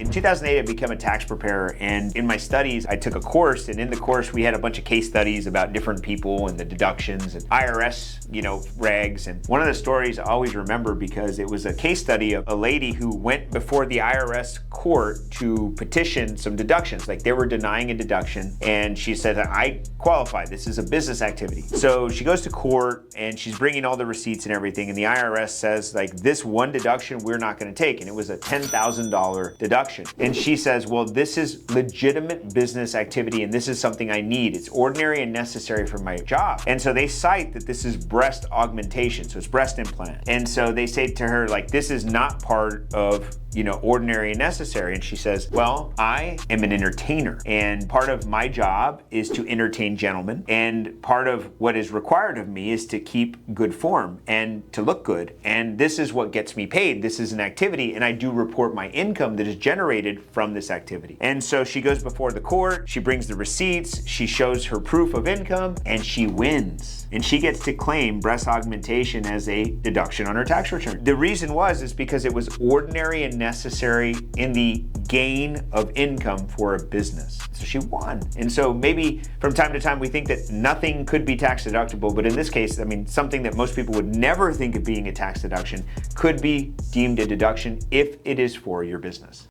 In 2008, I became a tax preparer, and in my studies, I took a course, and in the course, we had a bunch of case studies about different people and the deductions and IRS, regs. And one of the stories I always remember because it was a case study of a lady who went before the IRS court to petition some deductions. Like they were denying a deduction, and she said, I qualify, this is a business activity. So she goes to court and she's bringing all the receipts and everything, and the IRS says, like, this one deduction we're not gonna take, and it was a $10,000 deduction. And she says, well, this is legitimate business activity and this is something I need. It's ordinary and necessary for my job. And so they cite that this is breast augmentation, so it's breast implant. And so they say to her, like, this is not part of ordinary and necessary. And she says, well, I am an entertainer, and part of my job is to entertain gentlemen, and part of what is required of me is to keep good form and to look good. And this is what gets me paid. This is an activity, and I do report my income that is generated from this activity. And so she goes before the court, she brings the receipts, she shows her proof of income, and she wins. And she gets to claim breast augmentation as a deduction on her tax return. The reason is because it was ordinary and necessary in the gain of income for a business. So she won. And so maybe from time to time we think that nothing could be tax deductible, but in this case, something that most people would never think of being a tax deduction could be deemed a deduction if it is for your business.